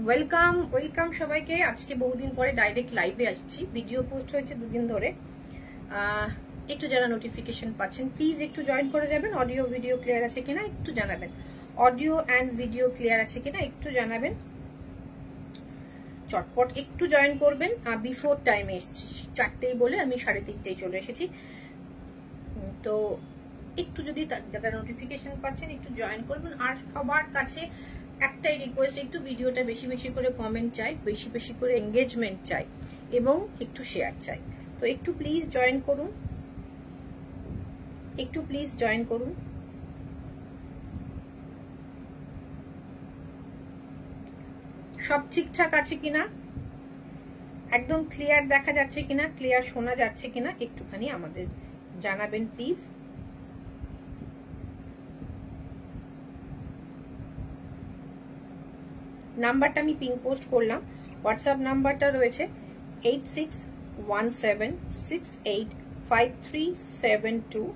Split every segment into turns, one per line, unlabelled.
Welcome welcome সবাইকে। আজকে বহুদিন পরে ডাইরেক্ট লাইভে আসছি। ভিডিও পোস্ট হয়েছে দুদিন ধরে। একটু যারা নোটিফিকেশন পাচ্ছেন প্লিজ একটু জয়েন করে যাবেন। অডিও ভিডিও ক্লিয়ার আছে কিনা একটু জানাবেন। অডিও অ্যান্ড ভিডিও ক্লিয়ার আছে কিনা একটু জানাবেন। চটপট একটু জয়েন করবেন। বিফোর টাইমে এসেছি, 4টেই বলে আমি 3:30টায় চলে এসেছি। তো একটু যদি যারা নোটিফিকেশন পাচ্ছেন একটু জয়েন করবেন। আর সবার কাছে একটাই রিকোয়েস্ট, একটু ভিডিওটা বেশি বেশি করে কমেন্ট চাই, বেশি বেশি করে এঙ্গেজমেন্ট চাই এবং একটু শেয়ার চাই। তো একটু প্লিজ জয়েন করুন, একটু প্লিজ জয়েন করুন। সব ঠিকঠাক আছে কিনা, একদম ক্লিয়ার দেখা যাচ্ছে কিনা, ক্লিয়ার শোনা যাচ্ছে কিনা একটুখানি আমাদের জানাবেন প্লিজ। নাম্বারটা আমি পিন পোস্ট করলাম। হোয়াটসঅ্যাপ নাম্বারটা রয়েছে 8617685372।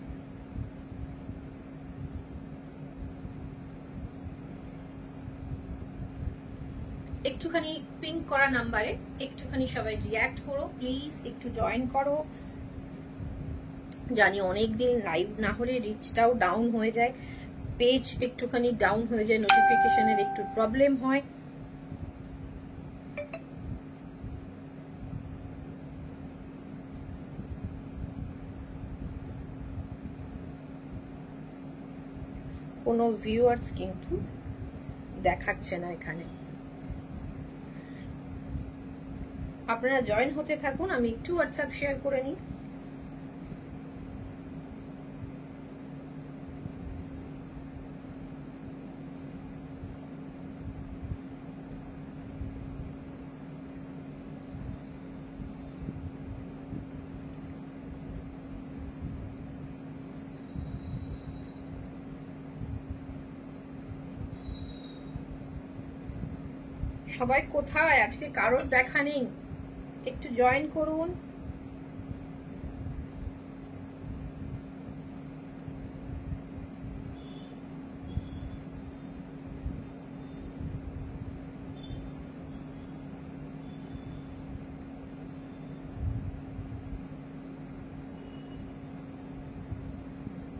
একটুখানি পিন করা নাম্বারে একটুখানি সবাই রিঅ্যাক্ট করো প্লিজ, একটু জয়েন করো। জানি অনেকদিন লাইভ না হলে রিচটাও ডাউন হয়ে যায়, পেজ একটুখানি ডাউন হয়ে যায়, নোটিফিকেশনের একটু প্রবলেম হয়। কোনো ভিউয়ার্স কিন্তু দেখাচ্ছে না এখানে। আপনারা জয়েন হতে থাকুন, আমি একটু হোয়াটসঅ্যাপ শেয়ার করে নিই। সবাই কোথায়? আজকে কারোর দেখা নেই, একটু জয়েন করুন।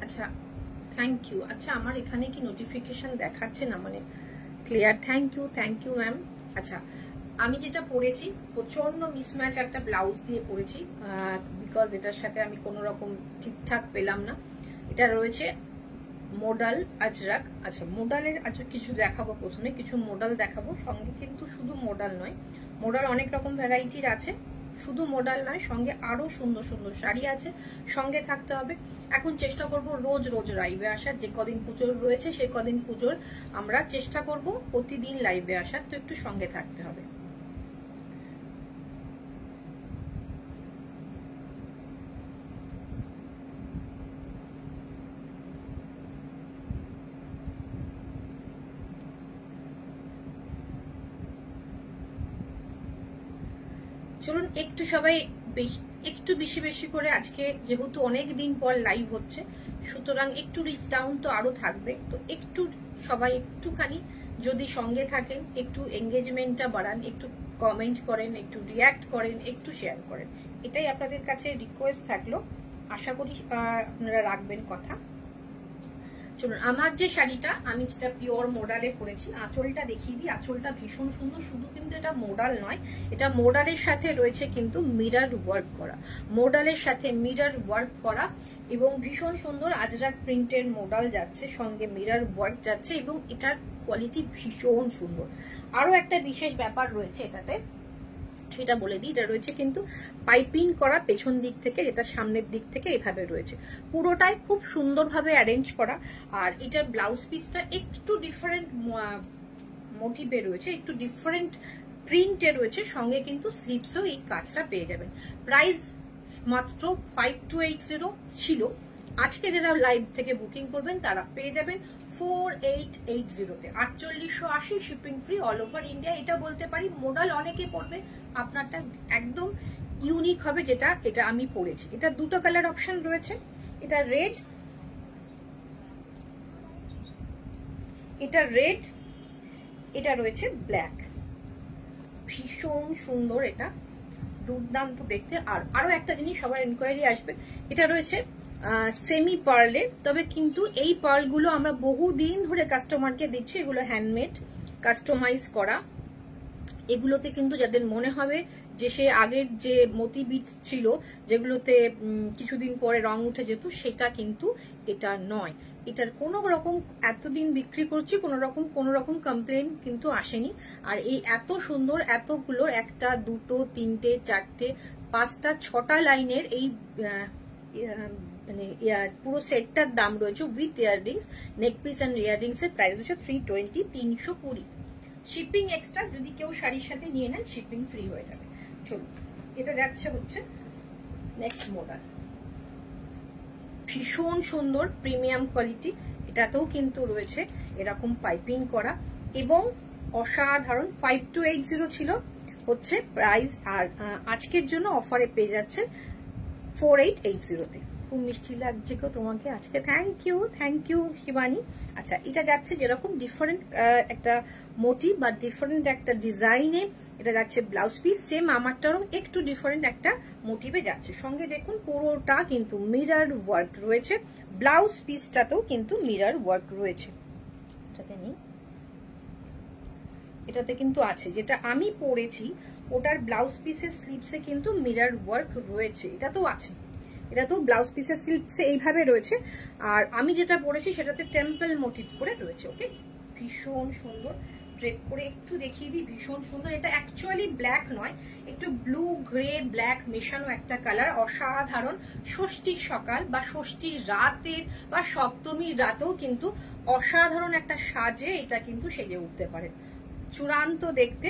আচ্ছা, থ্যাংক ইউ। আচ্ছা, আমার এখানে কি নোটিফিকেশন দেখাচ্ছে না, মানে ক্লিয়ার? Thank you ma'am. আচ্ছা, আমি যেটা পরেছি প্রচন্ড মিসম্যাচ একটা ব্লাউজ দিয়ে পরেছি, বিকজ এটার সাথে আমি কোনো রকম ঠিকঠাক পেলাম না। এটা রয়েছে মোডাল আজরাক। আচ্ছা, মোডালের আজকে কিছু দেখাবো, প্রথমে কিছু মোডাল দেখাবো। সঙ্গে কিন্তু শুধু মোডাল নয়, মোডাল অনেক রকম ভ্যারাইটির আছে, শুধু মোডাল নয়, সঙ্গে আরো সুন্দর সুন্দর শাড়ি আছে। সঙ্গে থাকতে হবে। এখন চেষ্টা করব রোজ রোজ লাইভে আসার। যে কদিন পুজোর রয়েছে সে কদিন পুজোর আমরা চেষ্টা করব প্রতিদিন লাইভে আসার। তো একটু সঙ্গে থাকতে হবে। চলুন একটু সবাই একটু বেশি বেশি করে, আজকে যেহেতু অনেক দিন পর লাইভ হচ্ছে সুতরাং একটু রিচ ডাউন তো আরো থাকবে। তো একটু সবাই একটুখানি যদি সঙ্গে থাকেন, একটু এঙ্গেজমেন্টটা বাড়ান, একটু কমেন্ট করেন, একটু রিঅ্যাক্ট করেন, একটু শেয়ার করেন, এটাই আপনাদের কাছে রিকোয়েস্ট থাকলো। আশা করি আপনারা রাখবেন কথা। চলুন, আমার যে শাড়িটা আমি যেটা পিওর মোডালে পরেছি, আঁচলটা দেখিয়ে দিই। আঁচলটা ভীষণ সুন্দর। শুধু কিন্তু এটা মোডাল নয়, এটা মোডালের সাথে রয়েছে কিন্তু মিরর ওয়ার্ক করা, মোডালের সাথে মিরর ওয়ার্ক করা এবং ভীষণ সুন্দর আজরাক প্রিন্টের মোডাল যাচ্ছে, সঙ্গে মিরর ওয়ার্ক যাচ্ছে এবং এটার কোয়ালিটি ভীষণ সুন্দর। আরো একটা বিশেষ ব্যাপার রয়েছে এটাতে, সেটা বলে দিই। এটা রয়েছে কিন্তু পাইপিং করা পেছন দিক থেকে, এটা সামনের দিক থেকে এভাবে রয়েছে, পুরোটাই খুব সুন্দরভাবে অ্যারেঞ্জ করা। আর এটার ব্লাউজ পিসটা একটু ডিফারেন্ট মোটিভে রয়েছে, একটু ডিফারেন্ট প্রিন্টে রয়েছে। সঙ্গে কিন্তু স্লিভসও এই কাজটা পেয়ে যাবেন। প্রাইস মাত্র 5280 ছিল। আজকে যারা লাইভ থেকে বুকিং করবেন তারা পেয়ে যাবেন 4880-তে, 4880, shipping free all over India. এটা বলতে পারি মোডাল অনেকে পড়বে, আপনারটা একদম ইউনিক হবে, যেটা এটা আমি পরেছি। এটা দুটো কালার অপশন রয়েছে, এটা রেড, এটা রয়েছে ব্ল্যাক। ভীষণ সুন্দর, এটা দুর্দান্ত দেখতে। আর আরো একটা জিনিস সবার এনকোয়ারি আসবে, এটা রয়েছে সেমি পার্লে, তবে কিন্তু এই পার্লগুলো আমরা বহুদিন ধরে কাস্টমারকে দিচ্ছি, এগুলো হ্যান্ডমেড কাস্টমাইজ করা। এগুলোতে কিন্তু যাদের মনে হবে যে সে আগের যে মতি বিটস ছিল যেগুলোতে কিছুদিন পরে রং উঠে যেত, সেটা কিন্তু এটা নয়। এটার কোনো রকম এতদিন বিক্রি করছি কোনো রকম কমপ্লেন কিন্তু আসেনি। আর এই এত সুন্দর এতগুলোর একটা দুটো তিনটে চারটে পাঁচটা ছটা লাইনের এই মানে পুরো সেটটার দাম রয়েছে with earrings, neck piece and earrings এর প্রাইস হচ্ছে 320, 320। শিপিং এক্সট্রা, যদি কেউ শাড়ির সাথে নিয়ে নেন শিপিং ফ্রি হয়ে যাবে। চলুন, এটা যাচ্ছে হচ্ছে নেক্সট মডেল, ভীষণ সুন্দর প্রিমিয়াম কোয়ালিটি। এটাতেও কিন্তু রয়েছে এরকম পাইপিং করা এবং অসাধারণ। 5280 ছিল হচ্ছে প্রাইস, আর আজকের জন্য অফারে পেয়ে যাচ্ছেন 4880-তে। খুব মিষ্টি লাগছে গো তোমাকে আজকে, থ্যাংক ইউ শিবানী। আচ্ছা, এটা যাচ্ছে যেরকম ডিফারেন্ট একটা মোটিভ বা ডিফারেন্ট একটা ডিজাইনে এটা যাচ্ছে ব্লাউজ পিস, সেম আমারটারও একটু ডিফারেন্ট একটা মোটিভে যাচ্ছে। সঙ্গে দেখুন পুরোটা কিন্তু মিরর ওয়ার্ক রয়েছে, ব্লাউজ পিসটাতেও কিন্তু মিরর ওয়ার্ক রয়েছে। এটাতে কিন্তু আছে, যেটা আমি পরেছি ওটার ব্লাউজ পিসের স্লিপসে কিন্তু মিরর ওয়ার্ক রয়েছে, এটা তো আছে, এটা তো ব্লাউজ পিসের স্লিপসে এইভাবে রয়েছে। আর আমি যেটা পরেছি সেটাতে টেম্পল মোটিভ করে রয়েছে। ওকে, ভীষণ সুন্দর, ড্রেপ করে একটু দেখিয়ে দিই, ভীষণ সুন্দর। এটা অ্যাকচুয়ালি ব্ল্যাক নয়, একটু ব্লু গ্রে ব্ল্যাক মেশানো একটা কালার, অসাধারণ। ষষ্ঠীর সকাল বা ষষ্ঠীর রাতের বা সপ্তমীর রাতেও কিন্তু অসাধারণ একটা সাজে এটা কিন্তু সেজে উঠতে পারে, চূড়ান্ত দেখতে।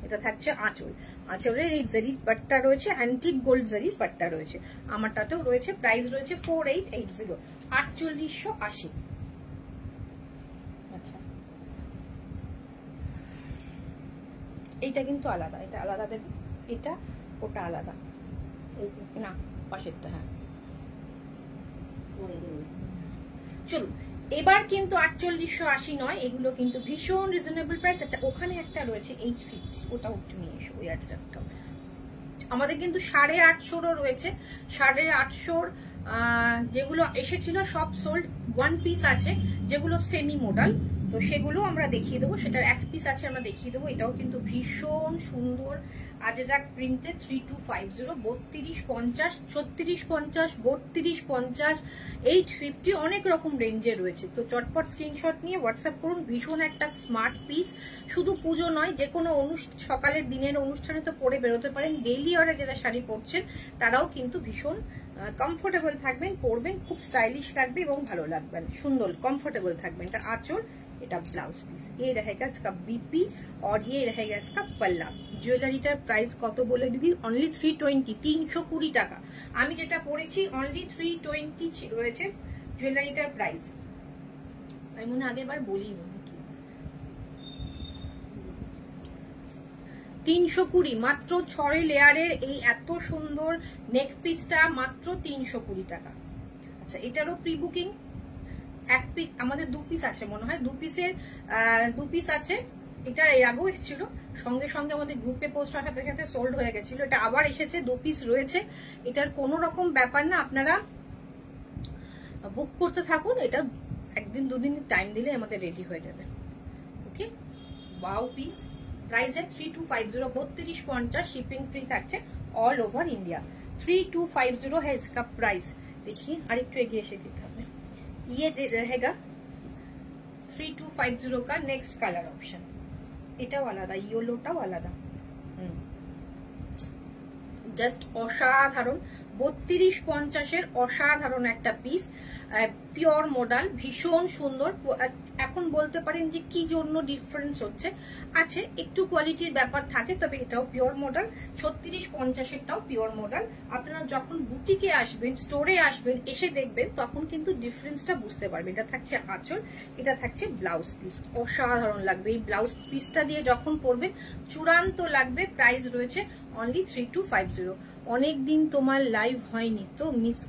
এটা থাকছে আঁচল, আঁচলের এই জারি পাট্টা রয়েছে, অ্যান্টিক গোল্ড জারি পাট্টা রয়েছে, আমারটাতেও রয়েছে। প্রাইস রয়েছে 4880, 4880। আচ্ছা, এইটা কিন্তু আলাদা, এটা আলাদা দেবে, এটা ওটা আলাদা, না পাশেরটা, হ্যাঁ চলুন। এবার কিন্তু 4880 নয়, এগুলো কিন্তু ভীষণ রিজনেবল প্রাইস। আচ্ছা, ওখানে একটা রয়েছে 850, ওটাও একটু নিয়ে এসো, ওই আজরাটাও। আমাদের কিন্তু 850 রয়েছে, 850 যেগুলো এসেছিল সব সোল্ড। ওয়ান পিস আছে যেগুলো সেমি মডেল, তো সেগুলো আমরা দেখিয়ে দেবো, সেটার এক পিস আছে আমরা দেখিয়ে দেবো। এটাও কিন্তু ভীষণ সুন্দর আজরাক প্রিন্টে 3250, 3250, 3650, 3250, 850, অনেক রকম রেঞ্জে রয়েছে। তো চটপট স্ক্রিনশট নিয়ে হোয়াটসঅ্যাপ করুন। ভীষণ একটা স্মার্ট পিস, শুধু পুজো নয়, যে কোনো সকালের দিনের অনুষ্ঠানে তো পরে বেরোতে পারেন। ডেইলি ওয়ারে যারা শাড়ি পরছেন তারাও কিন্তু ভীষণ কমফোর্টেবল থাকবেন, পরবেন, খুব স্টাইলিশ লাগবে এবং ভালো লাগবেন, সুন্দর কমফোর্টেবল থাকবেন। এটা আঁচল, এটা ব্লাউজ पिस, ये रहेगा इसका बीपी और ये रहेगा इसका पल्ला। জুয়েলারিটার প্রাইস কত বলে দিদি? অনলি 320, 320 টাকা। আমি যেটা পরেছি অনলি 320 রয়েছে জুয়েলারিটার প্রাইস। আমি মনে আগের বার বলিনি, 320 মাত্র 6 লেয়ারের এই এত সুন্দর নেক পিসটা মাত্র 320 টাকা। আচ্ছা, এটারও প্রি বুকিং এক পিস, আমাদের দু পিস আছে মনে হয়, দু পিস আছে। এটা এর আগেও এসেছিল, সঙ্গে সঙ্গে আমাদের গ্রুপে পোস্ট হওয়ার সাথে সাথে সোল্ড হয়ে গেছিল। এটা আবার এসেছে, দু পিস রয়েছে। এটার কোনো রকম ব্যাপার না, আপনারা বুক করতে থাকুন, এটা একদিন দুদিন টাইম দিলে আমাদের রেডি হয়ে যাবে। ওকে, ওয়াও পিস, प्राइस है 3250, 3250, शिपिंग फ्री থাকছে ऑल ओवर इंडिया। 3250 है इसका प्राइस। देखिए আরেকটু এগিয়ে এসে দিখাবে, ये रहेगा 3250 का नेक्स्ट कलर ऑप्शन। এটাও আলাদা, ইয়েলোটাও আলাদা, জাস্ট অসাধারণ। 3250 এর অসাধারণ একটা পিস, পিওর মডেল, ভীষণ সুন্দর। এখন বলতে পারেন যে কি জন্য ডিফারেন্স হচ্ছে, আছে একটু কোয়ালিটির ব্যাপার থাকে, তবে এটাও পিওর মডেল। 3650 এরটাও পিওর মডেল। আপনারা যখন বুটিকে আসবেন, স্টোরে আসবেন, এসে দেখবেন, তখন কিন্তু ডিফারেন্সটা বুঝতে পারবেন। এটা থাকছে আঁচল, এটা থাকছে ব্লাউজ পিস, অসাধারণ লাগবে। এই ব্লাউজ পিসটা দিয়ে যখন পরবেন চূড়ান্ত লাগবে। প্রাইস রয়েছে অনলি 3250। অনেকদিন তোমার লাইভ হয়নি তো মিস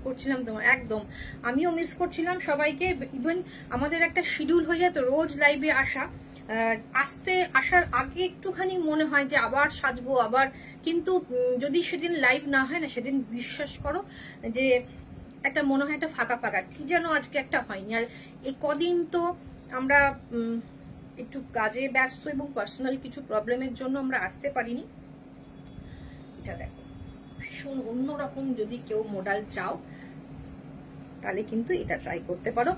করছিলাম তোমার, একদম আমিও মিস করছিলাম সবাইকে। ইভেন আমাদের একটা শিডিউল হয়ে যায় তো রোজ লাইভে আসা, আসার আগে একটুখানি মনে হয় যে আবার সাজবো আবার, কিন্তু যদি সেদিন লাইভ না হয় না, সেদিন বিশ্বাস করো যে একটা মনে হয় একটা ফাঁকা ফাঁকা কি যেন আজকে একটা হয়নি। আর এই কদিন তো আমরা একটু কাজে ব্যস্ত এবং পার্সোনাল কিছু প্রবলেমের জন্য আমরা আসতে পারিনি। এটা দেখো ভীষণ অন্যরকম, যদি কেউ মডেল চাও তাহলে কিন্তু এটা ট্রাই করতে পারো।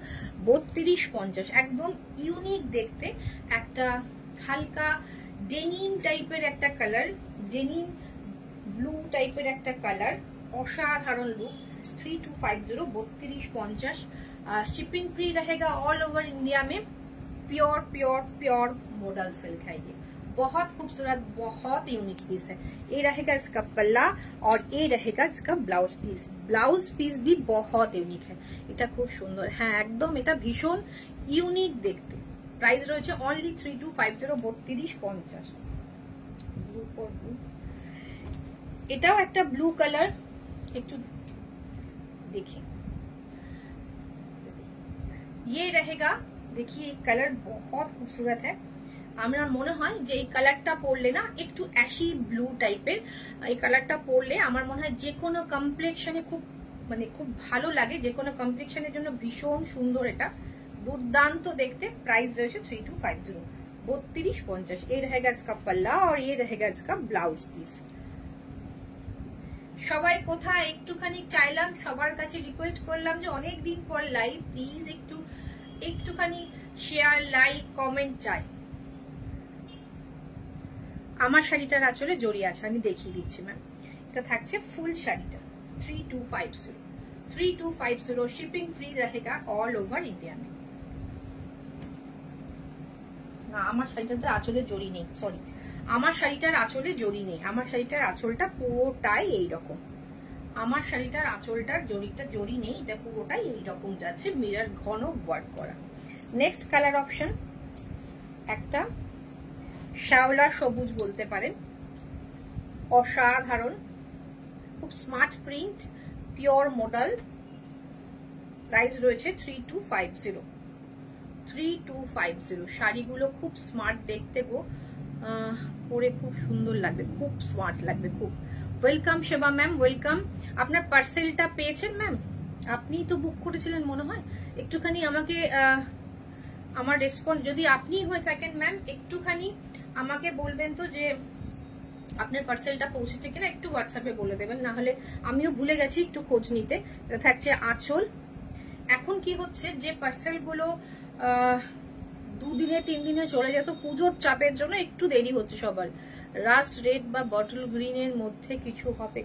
32-50 একদম ইউনিক দেখতে, একটা হালকা ডেনিম টাইপের একটা কালার, ডেনিম ব্লু টাইপের একটা কালার, অসাধারণ লুক। 3250 3250 शिपिंग फ्री रहेगा ऑल ओवर इंडिया में। Pure pure pure model silk है ये, बहुत खूबसूरत बहुत यूनिक पीस है। ये रहेगा इसका पल्ला और ये रहेगा इसका ब्लाउज पीस। ब्लाउज पीस भी बहुत यूनिक है, এটা খুব সুন্দর। হ্যাঁ একদম এটা ভীষণ ইউনিক দেখতে। প্রাইস রয়েছে অনলি 3250 3250। ব্লু ফর ব্লু, এটাও একটা ব্লু কালার, একটু देखिए ये रहेगा। देखिए कलर बहुत खूबसूरत है। আমার মনে হয় যে এই কালারটা পরলে না, একটু অ্যাশি ব্লু টাইপের এই কালারটা পরলে আমার মনে হয় যে কোনো কমপ্লেক্সনে খুব মানে খুব ভালো লাগে, যে কোনো কমপ্লেক্সনের জন্য ভীষণ সুন্দর, এটা দুর্দান্ত দেখতে। প্রাইস রয়েছে 3250 3250। ये रहेगा इसका पल्ला और ये रहेगा इसका ब्लाउज पीस। সবাই কোথায় একটুখানি চাইলাম, সবার কাছে রিকোয়েস্ট করলাম যে অনেক দিন পর লাইভ, প্লিজ একটুখানি শেয়ার লাইক কমেন্ট চাই। আমার শাড়িটার আঁচলে জড়ি আছে, আমি দেখিয়ে দিচ্ছি ম্যাম। এটা থাকছে ফুল শাড়িটা 3250 3250। शिपिंग फ्री रहेगा ऑल ओवर इंडिया में। না আমার শাড়িটাতে আঁচলে জড়ি নেই, সরি আমার শাড়িটার আঁচলে জড়ি নেই। আমার শাড়িটার আঁচলটা পুরোটাই এইরকম, আমার শাড়িটার আঁচলটার জড়ি নেই, এটা পুরোটাই এইরকম যাচ্ছে, মিরর ঘন ওয়ার্ক করা। নেক্সট কালার অপশন একটা শ্যাওলা সবুজ বলতে পারেন, অসাধারণ, খুব smart print, pure model. Price রয়েছে 3250 3250। শাড়িগুলো খুব স্মার্ট দেখতে গো, পরে খুব সুন্দর লাগবে, খুব স্মার্ট লাগবে খুব। ওয়েলকাম সেবা ম্যাম, ওয়েলকাম। আপনার পার্সেলটা পেয়েছেন ম্যাম? আপনি তো বুক করেছিলেন মনে হয়। একটুখানি আমাকে আমার রেসপন্স যদি আপনি হয়ে থাকেন ম্যাম, একটুখানি আমাকে বলবেন তো যে আপনার পার্সেলটা পৌঁছেছে কিনা, একটু হোয়াটসঅ্যাপে বলে দেবেন, না হলে আমিও ভুলে গেছি একটু খোঁজ নিতে। এটা থাকছে আঁচল। এখন কি হচ্ছে যে পার্সেলগুলো 2 দিনে 3 দিনে চলে যেত, পুজোর চাপের জন্য একটু দেরি হচ্ছে সবার। রাস্ট রেড বা বটল গ্রিনের মধ্যে কিছু হবে,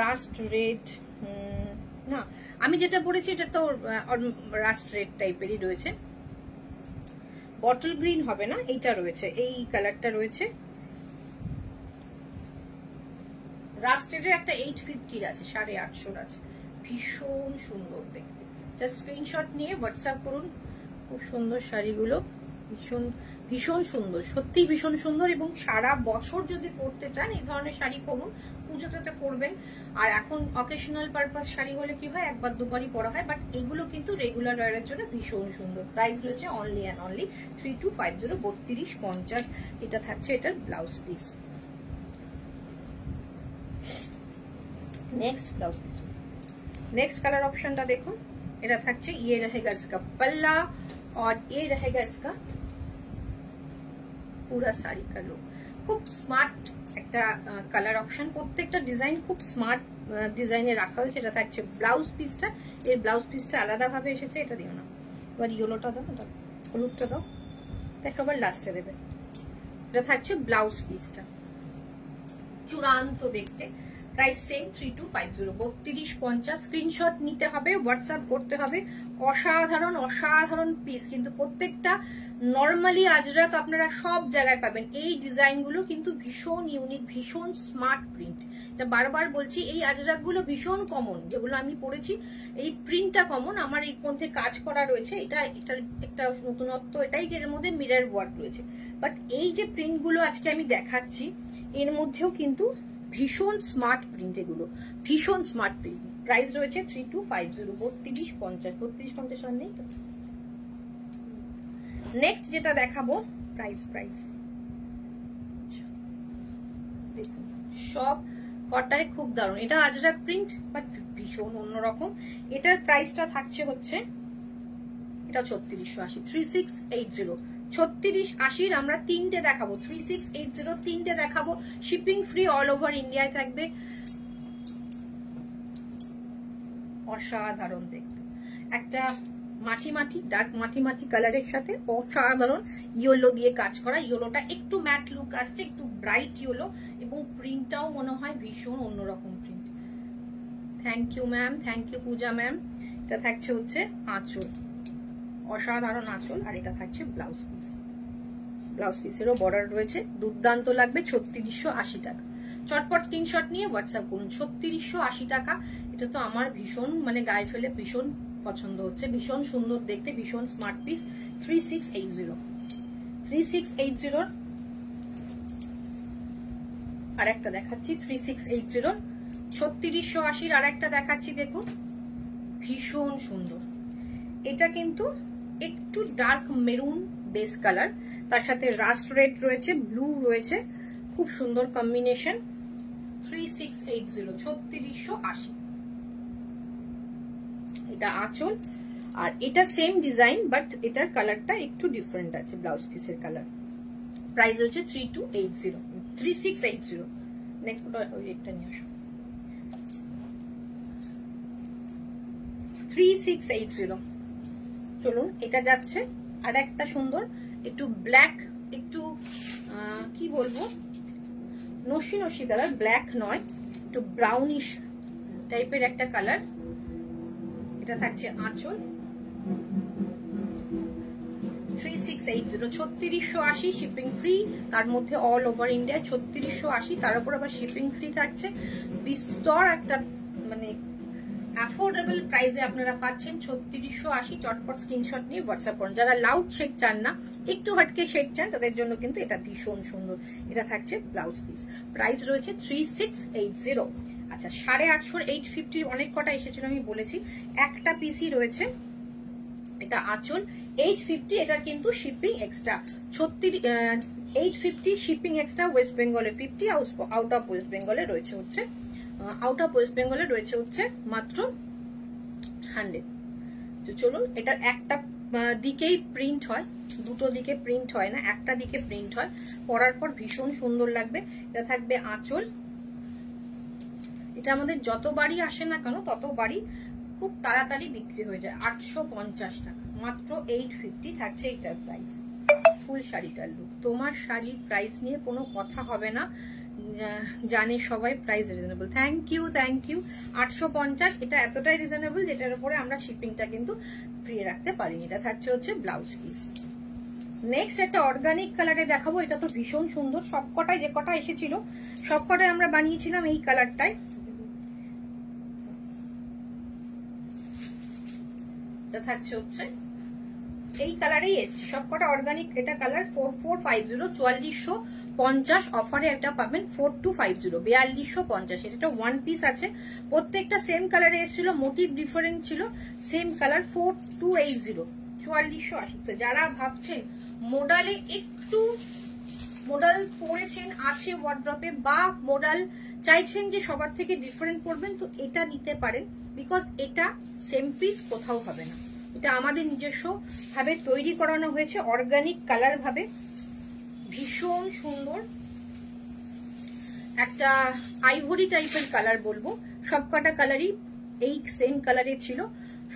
রাস্ট রেড না, আমি যেটা পড়েছি এটা তো রাস্ট রেড টাইপেরই রয়েছে, বটল গ্রিন হবে না, এইটা রয়েছে, এই কালারটা রয়েছে। রাস্ট রেডের একটা 850 আছে, 850 আছে, ভীষণ সুন্দর দেখতে। জাস্ট স্ক্রিনশট নিয়ে হোয়াটসঅ্যাপ করুন। খুব সুন্দর শাড়িগুলো, ভীষণ ভীষণ সুন্দর, সত্যি ভীষণ সুন্দর। এবং সারা বছর যদি পরতে চান এই ধরনের শাড়ি পরুন, পুজোতে তো করবেন। আর এখন অকেশনাল পারপাস শাড়ি হলে কি হয়, একবার দুবারই পরা হয়, বাট এগুলো কিন্তু রেগুলার ওয়ারের জন্য ভীষণ সুন্দর। প্রাইস রয়েছে অনলি অ্যান্ড অনলি 3250 3250। এটা থাকছে এটার blouse piece. Next blouse piece, next colour ऑप्शनটা দেখুন। এটা থাকছে ये रहेगा इसका पल्ला और ये रहेगा इसका पूरा साड़ी का लुक। খুব স্মার্ট একটা কালার অপশন, প্রত্যেকটা ডিজাইন খুব স্মার্ট ডিজাইনে রাখা হয়েছে। এটা থাকছে ব্লাউজ পিসটা, এর ব্লাউজ পিসটা আলাদা ভাবে এসেছে, এটা দিও না। এবার ইয়েলোটা দাও, এটা হলুদটা দাও, এটা সবার লাস্টে দেবে। এটা থাকছে ব্লাউজ পিসটা, চূড়ান্ত দেখতে। Price same 3250 3250। স্ক্রিনশট নিতে হবে, হোয়াটসঅ্যাপ করতে হবে। অসাধারণ অসাধারণ পিস, কিন্তু প্রত্যেকটা নর্মালি আজরাক আপনারা সব জায়গায় পাবেন। এই ডিজাইনগুলো কিন্তু ভীষণ ইউনিক, ভীষণ স্মার্ট প্রিন্ট। এটা বারবার বলছি, এই আজরাকগুলো ভীষণ কমন, যেগুলো আমি পড়েছি এই প্রিন্টটা কমন। আমার এই মধ্যে কাজ করা রয়েছে, এটার একটা নতুনত্ব এটাই যে এর মধ্যে মিরর ওয়ার্ক রয়েছে। বাট এই যে প্রিন্টগুলো আজকে আমি দেখাচ্ছি এর মধ্যেও কিন্তু ভীষণ স্মার্ট প্রিন্ট, এগুলো ভীষণ স্মার্ট প্রিন্ট। প্রাইস রয়েছে 3250 3250 3250 নেই তো। নেক্সট যেটা দেখাবো প্রাইস দেখুন সব কটায় খুব দারুণ। এটা আজরাক প্রিন্ট বাট ভীষণ অন্যরকম। এটার প্রাইসটা থাকছে হচ্ছে এটা 3680, 3680, 3680 আমরা তিনটে দেখাবো, 3680 তিনটে দেখাবো। শিপিং ফ্রি অল ওভার ইন্ডিয়ায় থাকবে। অসাধারণ দেখতে, একটা মাটি ডার্ক মাটি কালারের সাথে অসাধারণ ইয়েলো দিয়ে কাজ করা। ইয়েলোটা একটু ম্যাট লুক আসছে, একটু ব্রাইট ইয়েলো, এবং প্রিন্টটাও মনে হয় ভীষণ অন্যরকম print. Thank you ma'am, thank you Puja ma'am. এটা থাকছে হচ্ছে আঁচল, অসাধারণ আঁচল, আর এটা থাকছে ব্লাউজ পিস। ব্লাউজ পিসেরও বর্ডার রয়েছে, দুর্দান্ত লাগবে। 3680 টাকা। চটপট স্ক্রিনশট নিয়ে হোয়াটসঅ্যাপ করুন। 3680 টাকা। এটা তো আমার ভীষণ মানে গায়ে ফেলে ভীষণ পছন্দ হচ্ছে, ভীষণ সুন্দর দেখতে, ভীষণ স্মার্ট পিস। 3680 আর একটা দেখাচ্ছি 3680, 3680 আর একটা দেখাচ্ছি। দেখুন ভীষণ সুন্দর। এটা কিন্তু একটু ডার্ক মেরুন বেস কালার, তার সাথে রাস্ট রেড রয়েছে, ব্লু রয়েছে, খুব সুন্দর কম্বিনেশন। 3680, 3680। এটা আঁচল, আর এটা সেম ডিজাইন বাট এটার কালারটা একটু ডিফারেন্ট আছে, ব্লাউজ পিসের কালার। প্রাইস হচ্ছে 3680। নেক্সট ওই রেটটা নিয়ে আসো। 3680। চলুন এটা যাচ্ছে আর একটা সুন্দর একটু ব্ল্যাক, একটু কি বলবো নসি কালার, ব্ল্যাক নয়, একটু ব্রাউনিশ টাইপের একটা কালার। এটা থাকছে আঁচল। 3680, 3680 শিপিং ফ্রি, তার মধ্যে অল ওভার ইন্ডিয়া 3680, তার উপর আবার শিপিং ফ্রি থাকছে। বিস্তর একটা মানে অ্যাফোর্ডেবল প্রাইসে আপনারা পাচ্ছেন 3680। চটপট স্ক্রিনশট নিয়ে হোয়াটসঅ্যাপ করুন। যারা লাউড শেড চান না, একটু হটকে শেড চান, তাদের জন্য কিন্তু এটা ভীষণ সুন্দর। এটা থাকছে ব্লাউজ পিস। প্রাইস রয়েছে 3680। আচ্ছা 850, 850 অনেক কটা এসেছিল আমি বলেছি, একটা পিসি রয়েছে। এটা আঁচল 850, এটার কিন্তু shipping extra. 850 shipping extra, West বেঙ্গলে 50, আউট অফ ওয়েস্ট বেঙ্গলে রয়েছে হচ্ছে মাত্র 100। তো চলুন, এটার একটা দিকেই প্রিন্ট হয়, দুটো দিকে প্রিন্ট হয় না, একটা দিকে প্রিন্ট হয়। পরার পর ভীষণ সুন্দর লাগবে। এটা থাকবে আঁচল। এটা আমাদের যতবারই আসে না কেন ততবারই খুব তাড়াতাড়ি বিক্রি হয়ে যায়। 850 টাকা, মাত্র 850 থাকছে এটার প্রাইস। ফুল শাড়িটার লুক। তোমার শাড়ির প্রাইস নিয়ে কোনো কথা হবে না, জানে সবাই প্রাইস রিজনেবল। Thank you 850। এটা এতটাই রিজনেবল যেটার উপরে আমরা শিপিংটা কিন্তু ফ্রি রাখতে পারিনি। এটা থাকছে হচ্ছে ব্লাউজ পিস। নেক্সট একটা অর্গানিক কালারে দেখাবো। এটা তো ভীষণ সুন্দর, সবকটাই যে কটা এসেছিল সবকটাই আমরা বানিয়েছিলাম এই কালারটাই। এটা থাকছে হচ্ছে এই কালারেই এসছে সবকটা অর্গানিক। এটা কালার 4450, 4450 অফারে একটা পাবেন 4250, 4250। এটা ওয়ান পিস আছে, প্রত্যেকটা সেম কালারে এসেছিল, মোটিভ ডিফারেন্ট ছিল, সেম কালার 4280, 4480। তো যারা ভাবছেন মোডালে একটু মোডাল পরেছেন আছে ওয়ার্ড্রপে, বা মোডাল চাইছেন যে সবার থেকে ডিফারেন্ট পড়বেন, তো এটা নিতে পারেন। বিকজ এটা সেম পিস কোথাও হবে না, এটা আমাদের নিজস্ব ভাবে তৈরি করানো হয়েছে, অর্গানিক কালার ভাবে। ভীষণ সুন্দর একটা আইভরি টাইপের কালার বলবো। সবকটা কালারই এই সেম কালারে ছিল,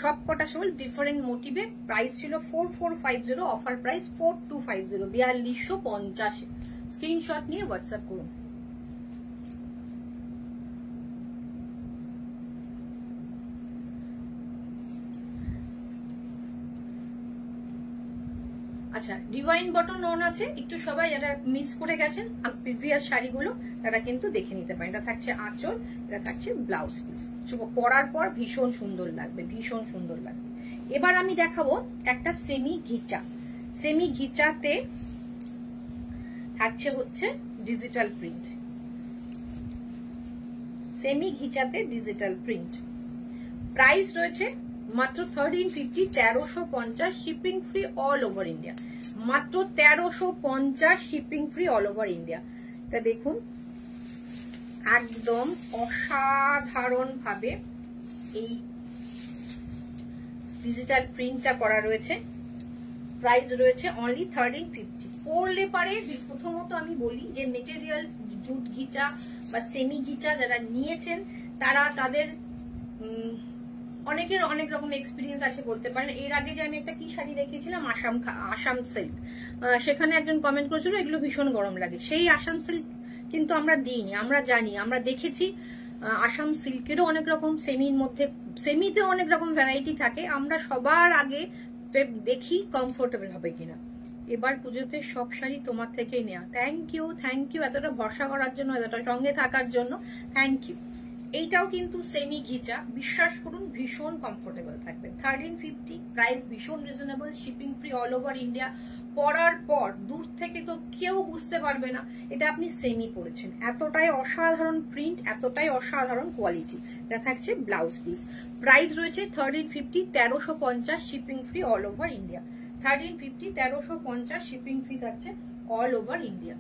সবকটা সব ডিফারেন্ট মোটিভে। প্রাইস ছিল 4450, অফার প্রাইস 4250, 4250। স্ক্রিনশট নিয়ে হোয়াটসঅ্যাপ করুন। আচ্ছা ডিভাইন বটন অন আছে, একটু সবাই যারা মিস করে গেছেন প্রিভিয়াস শাড়িগুলো তারা কিন্তু দেখে নিতে পারেন। এটা থাকছে আঁচল, এটা থাকছে ব্লাউজ পিস। পরার পর ভীষণ সুন্দর লাগবে, ভীষণ সুন্দর লাগবে। এবার আমি দেখাবো একটা সেমি ঘিচা। সেমি ঘিচাতে থাকছে হচ্ছে ডিজিটাল প্রিন্ট। সেমি ঘিচাতে ডিজিটাল প্রিন্ট। প্রাইস রয়েছে মাত্র 1350, 1350 shipping free all over India. মাত্র 1350 shipping free all over India. তা দেখুন একদম অসাধারণ ভাবে এই ডিজিটাল প্রিন্টটা করা রয়েছে। প্রাইস রয়েছে অনলি 1350। পরলে পারে প্রথমত আমি বলি যে মেটেরিয়াল জুট ঘিচা বা সেমি ঘিচা যারা নিয়েছেন তারা তাদের অনেকের অনেক রকম এক্সপিরিয়েন্স আছে বলতে পারেন। এর আগে যে আমি একটা কি শাড়ি দেখিয়েছিলাম আসাম সিল্ক, সেখানে একজন কমেন্ট করেছিল এগুলো ভীষণ গরম লাগে। সেই আসাম সিল্ক কিন্তু আমরা দিইনি, আমরা জানি, আমরা দেখেছি আসাম সিল্কেরও অনেক রকম সেমির মধ্যে, সেমিতে অনেক রকম ভ্যারাইটি থাকে। আমরা সবার আগে দেখি কমফোর্টেবল হবে কিনা। এবার পুজোতে সব শাড়ি তোমার থেকেই নেওয়া। থ্যাংক ইউ, থ্যাংক ইউ এতটা ভরসা করার জন্য, এতটা সঙ্গে থাকার জন্য থ্যাংক ইউ। এইটাও কিন্তু সেমি ঘিচা, বিশ্বাস করুন ভীষণ কমফোর্টেবল থাকবে। 1350 প্রাইস ভীষণ reasonable, shipping free all over India. পরার পর দূর থেকে তো কেউ বুঝতে পারবে না এটা আপনি সেমি পরেছেন। এতটাই অসাধারণ প্রিন্ট, এতটাই অসাধারণ কোয়ালিটি। এটা থাকছে ব্লাউজ পিস। প্রাইস রয়েছে 1350, 1350 shipping free all over India. 1350, 1350 shipping free থাকছে অল ওভার ইন্ডিয়া।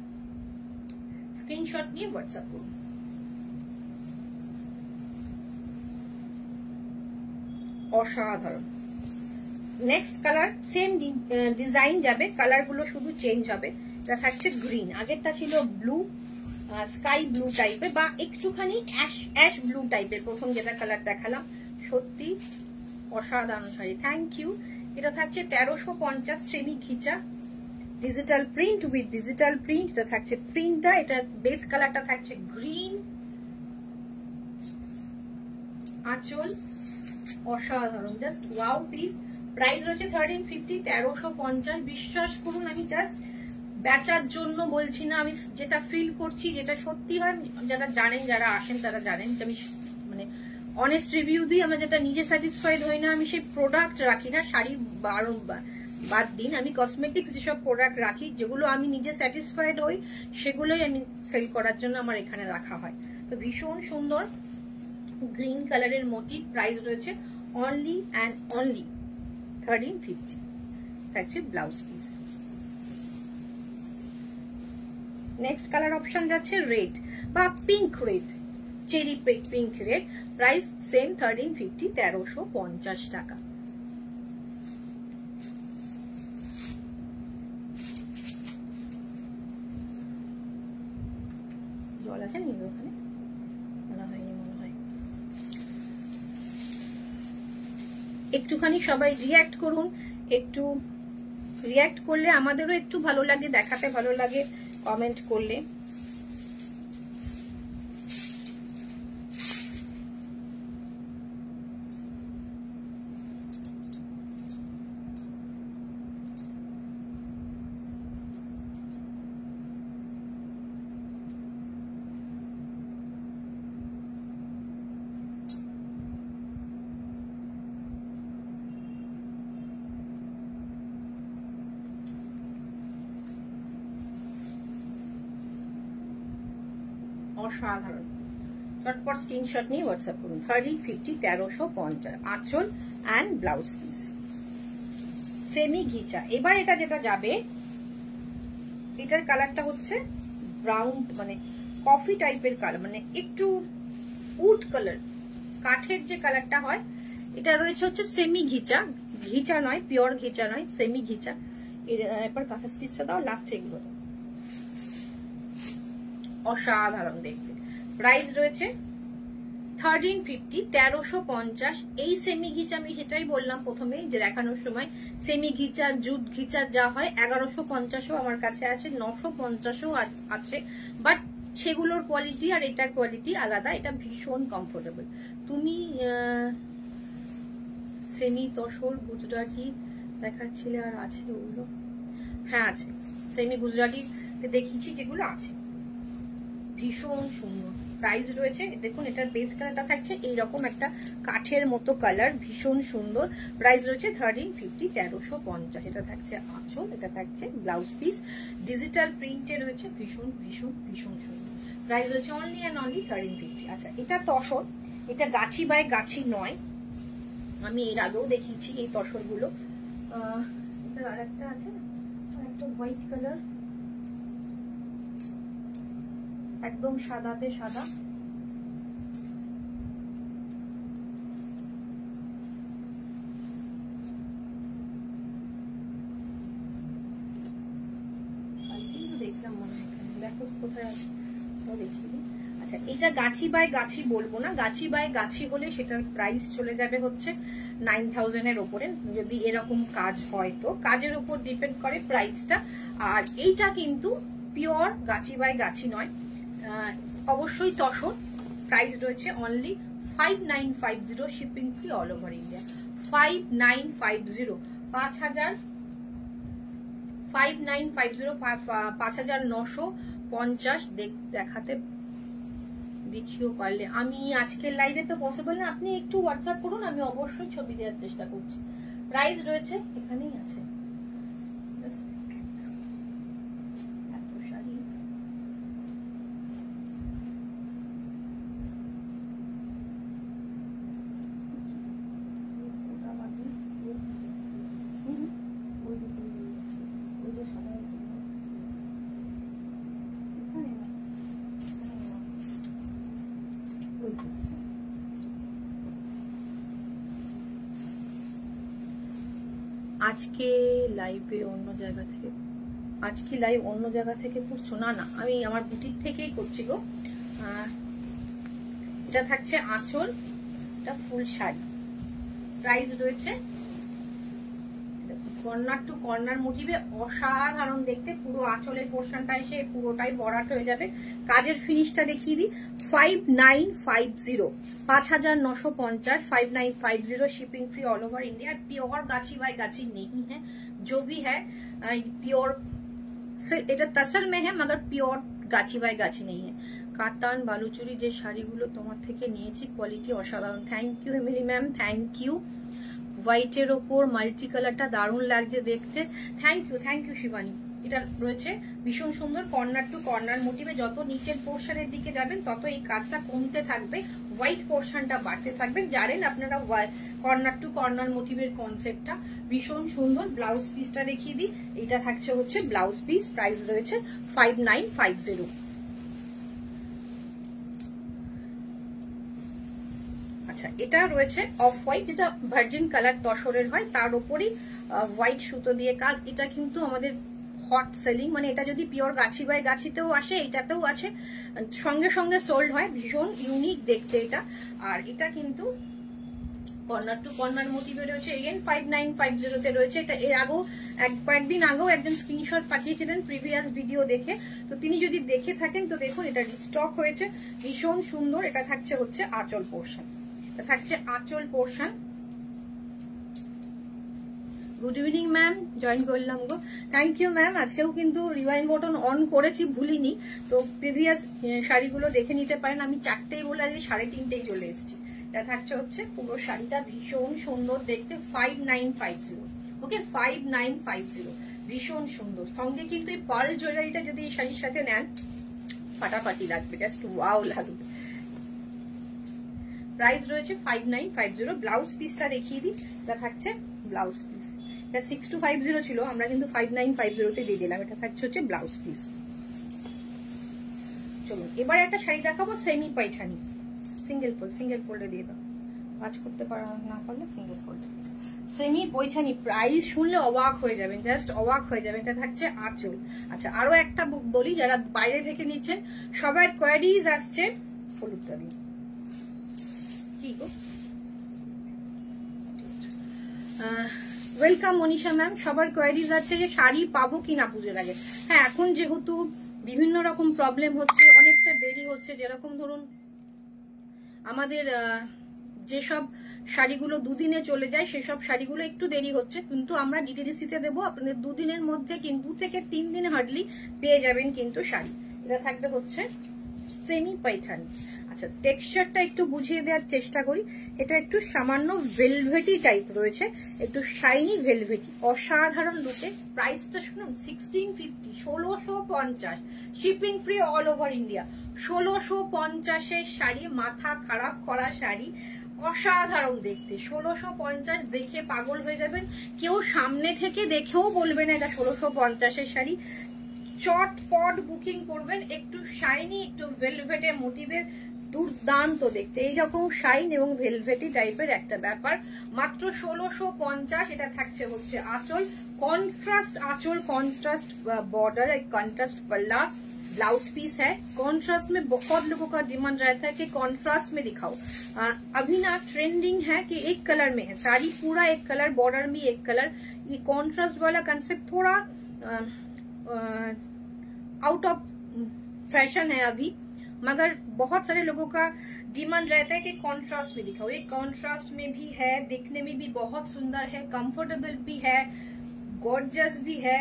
স্ক্রিনশট নিয়ে হোয়াটসঅ্যাপ করুন। অসাধারণ। নেক্সট কালার সেম ডিজাইন যাবে, কালার গুলো শুধু চেঞ্জ হবে। এটা থাকছে গ্রিন, আগেরটা ছিল ব্লু, স্কাই ব্লু টাইপের বা একটুখানি অ্যাশ ব্লু টাইপের প্রথম যেটা কালার দেখালাম। সত্যি অসাধারণ শাড়ি, থ্যাংক ইউ। এটা থাকছে 1350 সেমি ঘিচা digital print with digital print. এটা থাকছে প্রিন্টটা, এটা বেস কালারটা থাকছে গ্রিন, আঁচল অসাধারণ, জাস্ট ওয়াও পিস। প্রাইস রয়েছে 1350, 1350। বিশ্বাস করুন আমি জাস্ট বেচার জন্য বলছি না, আমি যেটা ফিল করছি, যেটা সত্যি হয়, যারা জানেন, যারা আসেন তারা জানেন যে আমি মানে অনেস্ট রিভিউ দিই। আমরা যেটা নিজে স্যাটিসফাইড হই না, আমি সেই প্রোডাক্ট রাখি না। শাড়ি বাদ দিন, আমি কসমেটিক্স যেসব প্রোডাক্ট রাখি যেগুলো আমি নিজে স্যাটিসফাইড হই সেগুলোই আমি সেল করার জন্য আমার এখানে রাখা হয়। তো ভীষণ সুন্দর গ্রিন কালারের মোটিভ। প্রাইস রয়েছে অনলি অ্যান্ড অনলি 1350। থাকছে blouse piece. Next colour option যাচ্ছে রেড বা pink red, cherry pink red. Price same 1350, 1350 টাকা। জল আছে নি ওখানে? মনে হয়নি, মনে হয়। একটুখানি সবাই রিঅ্যাক্ট করুন, একটু রিঅ্যাক্ট করলে আমাদেরও একটু ভালো লাগে, দেখাতে ভালো লাগে কমেন্ট করলে। অসাধারণ, চটপট স্ক্রিনশট নিয়ে হোয়াটসঅ্যাপ করুন। 1350, 1350 আঁচল অ্যান্ড ব্লাউজ পিস সেমি ঘিচা। এবার এটা যেটা যাবে, এটার কালারটা হচ্ছে ব্রাউন, মানে কফি টাইপের কালার, মানে একটু উড কালার, কাঠের যে কালারটা হয়। এটা রয়েছে হচ্ছে সেমি ঘিচা, ঘিচা নয়, পিওর ঘিচা নয়, সেমি ঘিচা। এবার কাঁথা স্টিচটা দাও লাস্ট, এগুলো অসাধারণ দেখতে। প্রাইস রয়েছে 1350, 1350। এই সেমি ঘিচা আমি সেটাই বললাম প্রথমে যে দেখানোর সময়, সেমি ঘিচা জুট ঘিচা যা হয় 1150ও আমার কাছে আছে, 950ও আছে। বাট সেগুলোর কোয়ালিটি আর এটার কোয়ালিটি আলাদা। এটা ভীষণ কমফোর্টেবল। তুমি সেমি তসর গুজরাটি দেখাচ্ছিলে, আর আছে ওগুলো? হ্যাঁ আছে, সেমি গুজরাটি দেখিয়েছি যেগুলো আছে, ভীষণ সুন্দর। প্রাইস রয়েছে দেখুন, এটার বেস কালারটা থাকছে এইরকম একটা কাঠের মতো কালার, ভীষণ সুন্দর। প্রাইস রয়েছে 1350, 1350। এটা থাকছে আঁচল, এটা থাকছে ব্লাউজ পিস, ডিজিটাল প্রিন্টে রয়েছে, ভীষণ ভীষণ ভীষণ সুন্দর। প্রাইস রয়েছে অনলি অ্যান্ড অনলি 1350। আচ্ছা, এটা তসর, এটা গাছি বাই গাছি নয়, আমি এর আগেও দেখিয়েছি এই তসরগুলো। আর একটা আছে, একটা হোয়াইট কালার, একদম সাদাতে সাদা। দেখলাম মনে হয়, দেখো কোথায় আছে দেখিয়ে দিই। আচ্ছা, এটা গাছি বাই গাছি বলবো না, গাছি বাই গাছি হলে সেটার প্রাইস চলে যাবে হচ্ছে 9000 এর উপরে, যদি এরকম কাজ হয় তো কাজের উপর ডিপেন্ড করে প্রাইসটা। আর এইটা কিন্তু পিওর গাছি বাই গাছি নয়, অবশ্যই তসর। প্রাইস রয়েছে only 5950, shipping free all over India. 5950, 5950 দেখাতে দেখিও পারলে। আমি আজকের লাইভে তো পসিবল না, আপনি একটু হোয়াটসঅ্যাপ করুন, আমি অবশ্যই ছবি দেওয়ার চেষ্টা করছি। প্রাইস রয়েছে এখানেই আছে। এত শাড়ি আজকে লাইভে অন্য জায়গা থেকে, আজকে লাইভ অন্য জায়গা থেকে করছো? না না, আমি আমার বুটিক থেকেই করছি গো। এটা থাকছে আঁচল, এটা ফুল শাড়ি। প্রাইস রয়েছে কর্নার টু কর্নার মোটিভে, অসাধারণ দেখতে। পুরো আঁচলের পোর্শনটা এসে পুরোটাই বরাট হয়ে যাবে। কাজের ফিনিশটা দেখিয়ে দিই। 5950, 5950, 5950, shipping free all over India. Pure गाची बाय गाची नहीं है, जो भी है प्योर এটা তসর में है, मगर प्योर গাছি বাই গাছি नहीं है। কাতান বালুচুরি যে শাড়িগুলো তোমার থেকে নিয়েছি, কোয়ালিটি অসাধারণ। Thank you Hemali ma'am, thank you. হোয়াইটের ওপর মাল্টি কালারটা দারুণ লাগছে দেখতে, থ্যাংক ইউ শিবানী। এটা রয়েছে ভীষণ সুন্দর কর্নার টু কর্নার মোটিভে। যত নিচের পোর্শনের দিকে যাবেন তত এই কাজটা কমতে থাকবে, হোয়াইট পোর্শনটা বাড়তে থাকবে। জানেন আপনারা কর্নার টু কর্নার মোটিভের কনসেপ্টটা ভীষণ সুন্দর। ব্লাউজ পিসটা দেখিয়ে দিই। এটা থাকছে হচ্ছে ব্লাউজ পিস। প্রাইস রয়েছে 5950। আচ্ছা, এটা রয়েছে অফ হোয়াইট, যেটা ভার্জিন কালার তসরের হয়, তার উপরই হোয়াইট সুতো দিয়ে কাজ। এটা কিন্তু আমাদের হট সেলিং, মানে এটা যদি পিওর গাছি বাই গাছিতেও আসে, এটাতেও আছে, সঙ্গে সঙ্গে সোল্ড হয়। ভীষণ ইউনিক দেখতে এটা। আর এটা কিন্তু কর্নার টু কর্নার মোটিভে রয়েছে। এগেন 5950 রয়েছে। এটা এর আগেও কয়েকদিন আগেও একজন স্ক্রিনশট পাঠিয়েছিলেন প্রিভিয়াস ভিডিও দেখে, তো তিনি যদি দেখে থাকেন তো দেখুন, এটা রিস্টক হয়েছে, ভীষণ সুন্দর। এটা থাকছে হচ্ছে আঁচল পোর্শন, এটা থাকছে আঁচল portion. Good evening ma'am, join করলাম গো, থ্যাংক ইউ ম্যাম। আজকেও কিন্তু রিওয়াইন্ড বটন অন করেছি, ভুলিনি, তো প্রিভিয়াস শাড়িগুলো দেখে নিতে পারেন। আমি 4টেই বলে আজকে 3:30 চলে এসেছি। এটা থাকছে হচ্ছে পুরো শাড়িটা ভীষণ সুন্দর দেখতে। 5950, ওকে 5950, ভীষণ সুন্দর। সঙ্গে কিন্তু এই পার্ল জুয়েলারিটা যদি এই শাড়ির সাথে নেন, ফাটাফাটি লাগবে, জাস্ট ওয়াও লাগবে। প্রাইস রয়েছে 5950। ব্লাউজ পিসটা দেখিয়ে দিই। এটা থাকছে ব্লাউজ পিস। এটা 6250 ছিল, আমরা কিন্তু 5950 দিয়ে দিলাম। এটা থাকছে হচ্ছে ব্লাউজ পিস। চলুন এবার একটা শাড়ি দেখাবো, সেমি পাইঠানি, সিঙ্গেল ফোল্ডে দিয়ে দাও, কাজ করতে না পারলে সিঙ্গেল ফোল্ডে। সেমি পৈঠানি, প্রাইস শুনলে অবাক হয়ে যাবেন, জাস্ট অবাক হয়ে যাবেন। এটা থাকছে আঁচল। আচ্ছা, আরো একটা বলি, যারা বাইরে থেকে নিচ্ছেন সবার কোয়ারিজ আসছে, হলুদটা দিন কি গো, ওয়েলকাম মনীষা ম্যাম। সবার কোয়ারিজ আছে যে শাড়ি পাবো কিনা পুজোর আগে। হ্যাঁ, এখন যেহেতু বিভিন্ন রকম প্রবলেম হচ্ছে, অনেকটা দেরি হচ্ছে। যেরকম ধরুন আমাদের যেসব শাড়িগুলো দুদিনে চলে যায়, সেসব শাড়িগুলো একটু দেরি হচ্ছে, কিন্তু আমরা ডিটিডিসিতে দেবো আপনাদের 2 দিনের মধ্যে, কিন্তু 2 থেকে 3 দিন হার্ডলি পেয়ে যাবেন কিন্তু শাড়ি। এটা থাকবে হচ্ছে সেমি পাইঠানি। আচ্ছা, টেক্সচারটা একটু বুঝিয়ে দেওয়ার চেষ্টা করি। এটা একটু সামান্য ভেলভেটি টাইপ রয়েছে, একটু শাইনি ভেলভেটি, অসাধারণ লুকে। প্রাইসটা শুনুন, 1650, 1650, shipping free all over India. 1650-এর শাড়ি, মাথা খারাপ করা শাড়ি, অসাধারণ দেখতে, 1650 দেখে পাগল হয়ে যাবেন। কেউ সামনে থেকে দেখেও বলবে না এটা 1650-এর শাড়ি। চটপট বুকিং করবেন। একটু শাইনি, একটু ভেলভেটে মোটিভের, দুর্দান্ত দেখতে, এইরকম শাইন এবং ভেলভেটি টাইপের একটা ব্যাপার। মাত্র 1650। এটা থাকছে হচ্ছে আঁচল, कॉन्ट्रास्ट आंचल, कॉन्ट्रास्ट बॉर्डर, एक कॉन्ट्रास्ट पल्ला, ब्लाउज पीस है। कॉन्ट्रास्ट में बहुत लोगों का डिमांड रहता है कि कॉन्ट्रास्ट में दिखाओ। अभी ना ट्रेंडिंग है कि एक कलर में है साड़ी, पूरा एक कलर, बॉर्डर में एक कलर। ये कॉन्ट्रास्ट वाला कंसेप्ट थोड़ा आउट ऑफ फैशन है अभी, मगर बहुत सारे लोगों का डिमांड रहता है कि कॉन्ट्रास्ट में दिखाओ। ये कॉन्ट्रास्ट में भी है, दिखने में भी बहुत सुंदर है, कंफर्टेबल भी है, गॉर्जियस भी है।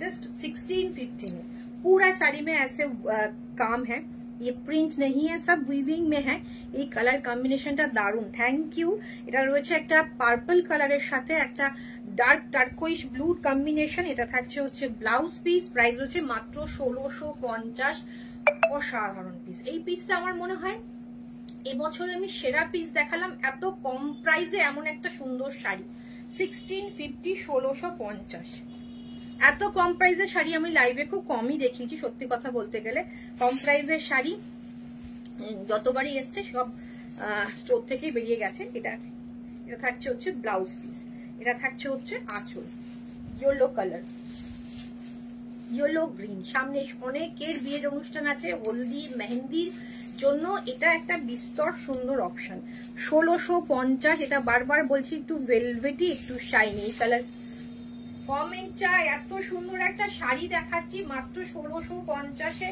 जस्ट 1650 में पूरा साड़ी में ऐसे काम है। ये प्रिंट नहीं है, सब वीविंग में है। এই কালার কম্বিনেশনটা দারুণ, থ্যাংক ইউ। এটা রয়েছে একটা পার্পল কালারের সাথে একটা ডার্ক টার্কোইশ ব্লু কম্বিনেশন। এটা থাকছে হচ্ছে ব্লাউজ পিস, প্রাইস হচ্ছে মাত্র 1650। অসাধারণ পিস। এই পিসটা আমার মনে হয় এবছর আমি সেরা পিস দেখালাম, এত কম প্রাইসে এমন একটা সুন্দর শাড়ি। 1650, 1650 এত কম প্রাইসের শাড়ি আমি লাইভে খুব কমই দেখিয়েছি, সত্যি কথা বলতে গেলে। কম প্রাইসের শাড়ি যতবারই এসছে সব স্টোর থেকেই বেরিয়ে গেছে। এটা থাকছে হচ্ছে ব্লাউজ পিস, এটা থাকছে হচ্ছে আঁচল, ইয়েলো কালার, ইয়েলো গ্রিন। সামনে অনেকের বিয়ের অনুষ্ঠান আছে, হলদি মেহেন্দির জন্য এটা একটা বিস্তর সুন্দর অপশন। 1650। এটা বারবার বলছি, একটু ভেলভেটি, একটু শাইনি কালার। কমেন্ট চাই, এত সুন্দর একটা শাড়ি দেখাচ্ছি মাত্র 1650-এ।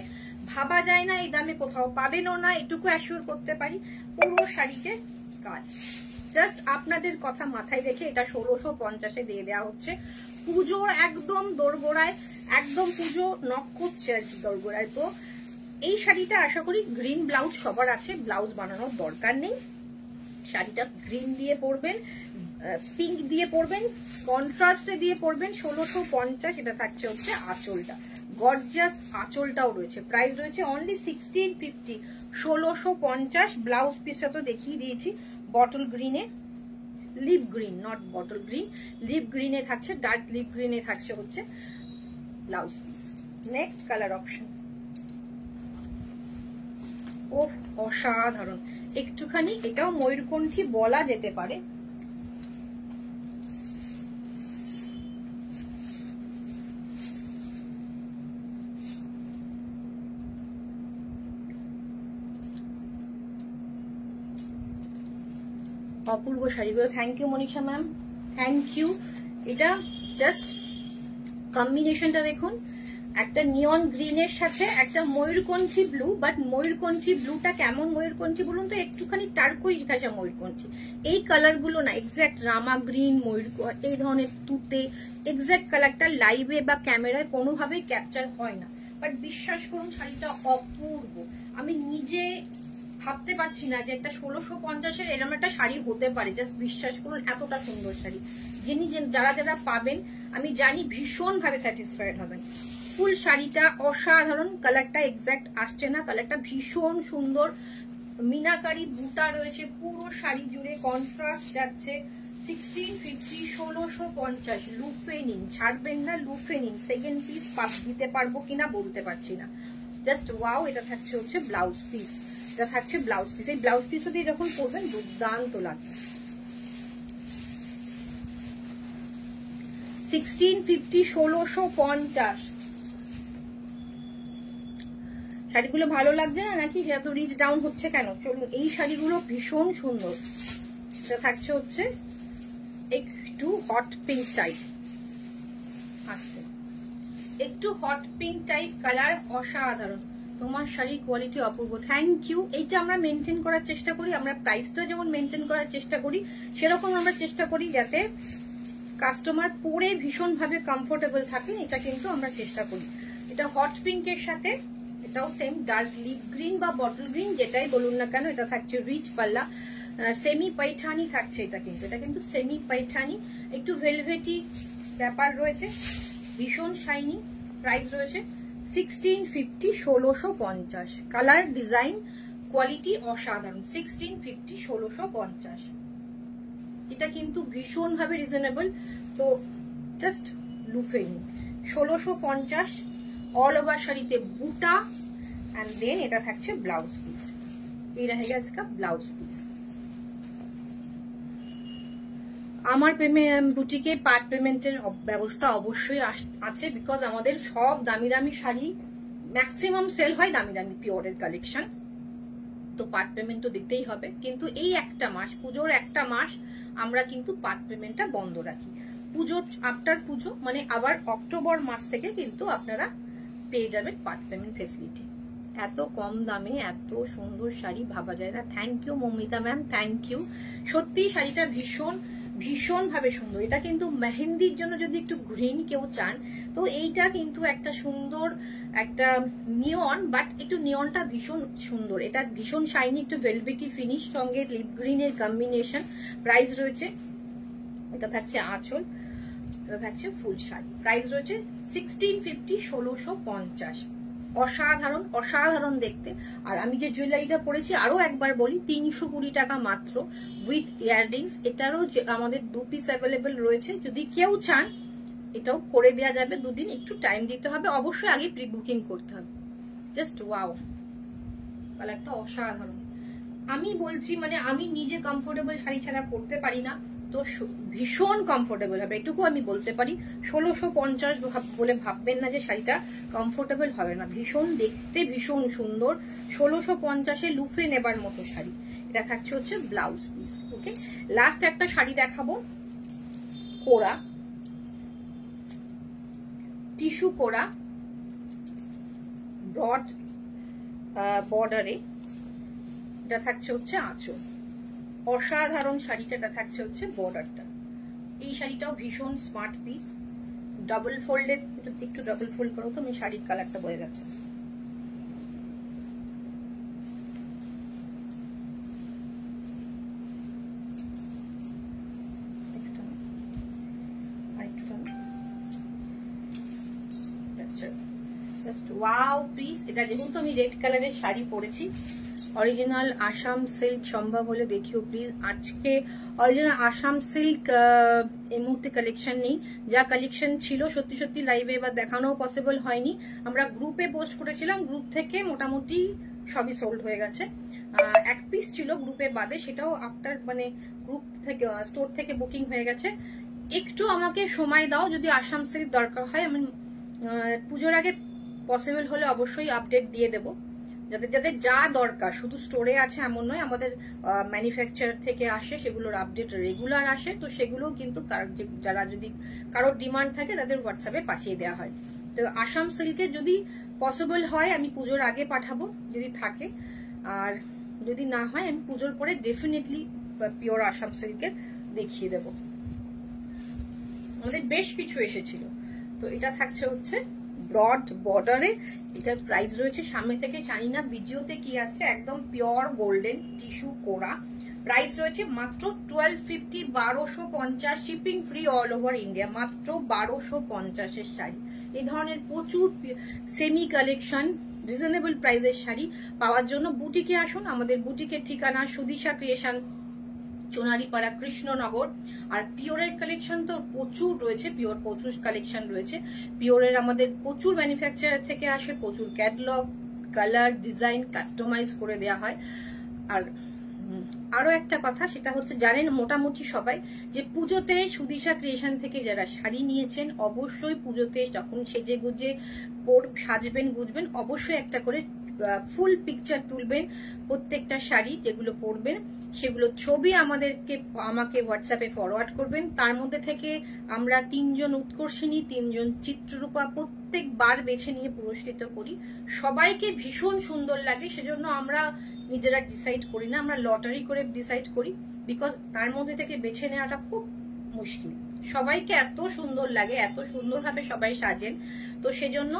ভাবা যায় না এই দামে কোথাও পাবেনও না, এটুকু অ্যাসিওর করতে পারি। পুরো শাড়িতে কাজ, জাস্ট আপনাদের কথা মাথায় রেখে এটা 1650-এ দিয়ে দেওয়া হচ্ছে। পুজোর একদম দোরগোড়ায়, একদম পুজো নক করছে আর কি দোরগোড়ায়। তো এই শাড়িটা আশা করি গ্রিন ব্লাউজ সবার আছে, ব্লাউজ বানানোর দরকার নেই। শাড়িটা গ্রিন দিয়ে পরবেন, পিঙ্ক দিয়ে পরবেন, কন্ট্রাস্টে দিয়ে পরবেন। 1650। এটা থাকছে হচ্ছে আঁচলটা, গর্জিয়াস আঁচলটাও রয়েছে। প্রাইস রয়েছে অনলি 1650, 1650। ব্লাউজ পিসটা তো দেখিয়ে দিয়েছি, বটল গ্রিনে, leaf green, not bottle green, leaf গ্রিনে থাকছে, ডার্ক লিপ গ্রিনে থাকছে হচ্ছে blouse piece. Next colour option, ওহ অসাধারণ। একটুখানি এটাও ময়ূরকণ্ঠী বলা যেতে পারে। অপূর্ব শাড়িগুলো, thank you Manisha ma'am, thank you. এটা জাস্ট কম্বিনেশনটা দেখুন, একটা নিয়ন গ্রিনের সাথে একটা ময়ূরকণ্ঠী ব্লু। বাট ময়ূরকণ্ঠী ব্লুটা কেমন ময়ূরকণ্ঠী বলুন তো, একটুখানি টার্কোইশ ঘাসা ময়ূরকণ্ঠী। এই কালার গুলো না এক্সাক্ট রামা গ্রিন, ময়ূর, এই ধরনের তুতে এক্সাক্ট কালারটা লাইভে বা ক্যামেরায় কোনোভাবেই ক্যাপচার হয় না। বাট বিশ্বাস করুন শাড়িটা অপূর্ব। আমি নিজে ভাবতে পারছি না যে একটা 1650-এর এরকম একটা শাড়ি হতে পারে। জাস্ট বিশ্বাস করুন, এতটা সুন্দর শাড়ি। যারা যারা পাবেন আমি জানি ভীষণ ভাবে স্যাটিসফাইড হবেন। ফুল শাড়িটা অসাধারণ, কালারটা এক্সাক্ট আসছে না, কালারটা ভীষণ সুন্দর। মিনাকারি বুটা রয়েছে পুরো শাড়ি জুড়ে, কন্ট্রাস্ট যাচ্ছে। 1650, 1650। লুফে নিন, ছাড়বেন না, লুফে নিন। সেকেন্ড পিস দিতে পারবো কিনা বলতে পারছি না। Just wow. এটা থাকছে হচ্ছে ব্লাউজ পিস, এটা থাকছে ব্লাউজ পিস। এই ব্লাউজ পিস দিয়ে যখন পরবেন দুর্দান্ত লাগবে। 1650, 1650। শাড়িগুলো ভালো লাগছে না নাকি? সেটা তো রিচ ডাউন হচ্ছে কেন? চলুন, এই শাড়িগুলো ভীষণ সুন্দর। এটা থাকছে হচ্ছে একটু হট পিঙ্ক টাইপ, আচ্ছা একটু হট পিঙ্ক টাইপ কালার, অসাধারণ। তোমার শাড়ির কোয়ালিটি অপূর্ব, থ্যাংক ইউ। এইটা আমরা মেনটেন করার চেষ্টা করি, আমরা প্রাইসটা যেমন মেনটেন করার চেষ্টা করি সেরকম আমরা চেষ্টা করি যাতে কাস্টমার পরে ভীষণ ভাবে কমফোর্টেবল থাকেন, এটা কিন্তু আমরা চেষ্টা করি। এটা হট পিঙ্কের সাথে এটাও সেম ডার্ক লিপ গ্রিন বা বটল গ্রিন যেটাই বলুন না কেন। এটা থাকছে রিচ পাল্লা, সেমি পাইঠানি থাকছে। এটা কিন্তু সেমি পাইঠানি, একটু ভেলভেটি ব্যাপার রয়েছে, ভীষণ শাইনি। প্রাইস রয়েছে 1650, 1650। কালার ডিজাইন কোয়ালিটি অসাধারণ। 1650, 1650। এটা কিন্তু ভীষণ ভাবে রিজনেবল, তো জাস্ট লুফে নিন। 1650 অল ওভার শাড়িতে বুটা, এন্ড দেন এটা থাকছে ব্লাউজ পিস। এই रहेगा इसका ব্লাউজ পিস। আমার বুটিকে পার্ট পেমেন্টের ব্যবস্থা অবশ্যই আছে, বিকজ আমাদের সব দামি দামি শাড়ি ম্যাক্সিমাম সেল হয় দামি দামি পিওরের কালেকশন, তো পার্ট পেমেন্ট তো দিতেই হবে। কিন্তু এই একটা মাস, পুজোর একটা মাস আমরা কিন্তু পার্ট পেমেন্টটা বন্ধ রাখি। পুজো আফটার পুজো মানে আবার অক্টোবর মাস থেকে কিন্তু আপনারা পেয়ে যাবেন পার্ট পেমেন্ট ফেসিলিটি। এত কম দামে এত সুন্দর শাড়ি ভাবা যায় না। Thank you Moumita ma'am, thank you. সত্যি শাড়িটা ভীষণ ভীষণ ভাবে সুন্দর। এটা কিন্তু মেহেন্দির জন্য যদি একটু গ্রিন কেউ চান, তো এইটা কিন্তু একটা সুন্দর একটা নিয়ন, বাট একটু নিয়নটা ভীষণ সুন্দর। এটা ভীষণ শাইনি, একটু ভেলভেটি ফিনিশ, সঙ্গে লিপ গ্রিনের কম্বিনেশন। প্রাইস রয়েছে, এটা থাকছে আঁচল, এটা থাকছে ফুল শাড়ি। প্রাইস রয়েছে 1650, 1650। অসাধারণ অসাধারণ দেখতে। আর আমি যে জুয়েলারিটা পরেছি আরো একবার বলি, 320 টাকা মাত্র উইথ ইয়াররিংস। এটারও আমাদের 2 পিস অ্যাভেলেবেল রয়েছে, যদি কেউ চান এটাও করে দেওয়া যাবে। দুদিন একটু টাইম দিতে হবে, অবশ্যই আগে প্রি বুকিং করতে হবে। জাস্ট ওয়াও, কালারটা অসাধারণ। আমি বলছি মানে আমি নিজে কমফোর্টেবল শাড়ি ছাড়া পরতে পারি না, তো ভীষণ কমফোর্টেবল হবে, এটুকু আমি বলতে পারি। 1650 বলে ভাববেন না যে শাড়িটা কমফোর্টেবল হবে না, ভীষণ দেখতে ভীষণ সুন্দর। 1650-এ লুফে নেবার মতো শাড়ি। এটা থাকছে হচ্ছে ব্লাউজ পিস। ওকে, লাস্ট একটা শাড়ি দেখাবো, কোরা, টিস্যু কোরা, ব্রড বর্ডারে। এটা থাকছে হচ্ছে আঁচল। অসাধারণ শাড়িটা, এটা থাকছে হচ্ছে বর্ডারটা। এই শাড়িটাও ভীষণ স্মার্ট পিস, ডাবল ফোল্ডেড। একটু ডাবল ফোল্ড করো তো, আমি শাড়ির কালারটা বোঝা যাচ্ছে। Just wow piece. এটা যেহেতু আমি রেড কালারের শাড়ি পরেছি, অরিজিনাল আসাম সিল্ক সম্ভব হলে দেখিও প্লিজ। আজকে অরিজিনাল আসাম সিল্ক এই মুহূর্তে কালেকশন নেই, যা কালেকশন ছিল সত্যি সত্যি লাইভে এবার দেখানো পসিবল হয়নি। আমরা গ্রুপে পোস্ট করেছিলাম, গ্রুপ থেকে মোটামুটি সবই সোল্ড হয়ে গেছে। এক পিস ছিল গ্রুপে বাদে, সেটাও আফটার মানে গ্রুপ থেকে স্টোর থেকে বুকিং হয়ে গেছে। একটু আমাকে সময় দাও, যদি আসাম সিল্ক দরকার হয় আমি পুজোর আগে পসিবল হলে অবশ্যই আপডেট দিয়ে দেবো। যাদের যাদের যা দরকার, শুধু স্টোরে আছে এমন নয়, আমাদের ম্যানুফ্যাকচারার থেকে আসে, সেগুলোর আপডেট রেগুলার আসে, তো সেগুলো কিন্তু যারা যদি কারোর ডিমান্ড থাকে তাদের হোয়াটসঅ্যাপে পাঠিয়ে দেওয়া হয়। তো আসাম সিল্কে যদি পসিবল হয় আমি পুজোর আগে পাঠাবো যদি থাকে, আর যদি না হয় আমি পুজোর পরে ডেফিনেটলি পিওর আসাম সিল্কের দেখিয়ে দেব। আমাদের বেশ কিছু এসেছিল। তো এটা থাকছে হচ্ছে ব্রড বর্ডারে। এটার প্রাইস রয়েছে, সামনে থেকে জানি না ভিডিওতে কি আসছে, একদম পিওর গোল্ডেন টিস্যু কোরা। প্রাইস রয়েছে মাত্র 1250, 1250, shipping free all over India. মাত্র 1250-এর শাড়ি। এই ধরনের প্রচুর সেমি কালেকশন রিজনেবল প্রাইসের শাড়ি পাওয়ার জন্য বুটিকে আসুন। আমাদের বুটিকের ঠিকানা সুদিশা ক্রিয়েশন, চোনারিপাড়া, কৃষ্ণনগর। আর পিওরের কালেকশন তো প্রচুর রয়েছে, পিওর প্রচুর কালেকশন রয়েছে। পিওরের আমাদের প্রচুর ম্যানুফ্যাকচারার থেকে আসে, প্রচুর ক্যাটালগ, কালার, ডিজাইন কাস্টমাইজ করে দেওয়া হয়। আর আরো একটা কথা, সেটা হচ্ছে জানেন মোটামুটি সবাই যে পুজোতে সুদিশা ক্রিয়েশন থেকে যারা শাড়ি নিয়েছেন, অবশ্যই পুজোতে যখন সেজে গুজে সাজবেন গুজবেন, অবশ্যই একটা করে ফুল পিকচার তুলবেন প্রত্যেকটা শাড়ি যেগুলো পরবেন, সেগুলো ছবি আমাকে হোয়াটসঅ্যাপে ফরওয়ার্ড করবেন। তার মধ্যে থেকে আমরা 3 জন উৎকর্ষিণী, 3 জন চিত্ররূপা প্রত্যেকবার বেছে নিয়ে পুরস্কৃত করি। সবাইকে ভীষণ সুন্দর লাগে, সেজন্য আমরা নিজেরা ডিসাইড করি না, আমরা লটারি করে ডিসাইড করি, বিকজ তার মধ্যে থেকে বেছে নেওয়াটা খুব মুশকিল। সবাইকে এত সুন্দর লাগে, এত সুন্দরভাবে সবাই সাজেন, তো সেজন্য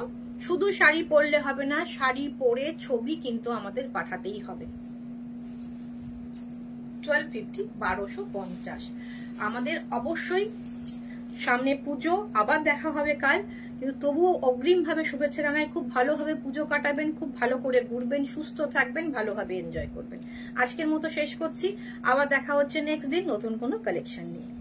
শুধু শাড়ি পরলে হবে না, শাড়ি পরে ছবি কিন্তু আমাদের পাঠাতেই হবে। 1250, 1250। আমাদের অবশ্যই সামনে পুজো, আবার দেখা হবে কাল, কিন্তু তবুও অগ্রিমভাবে শুভেচ্ছা জানাই। খুব ভালোভাবে পুজো কাটাবেন, খুব ভালো করে ঘুরবেন, সুস্থ থাকবেন, ভালোভাবে এনজয় করবেন। আজকের মতো শেষ করছি, আবার দেখা হচ্ছে নেক্সট দিন নতুন কোনো কালেকশন নিয়ে।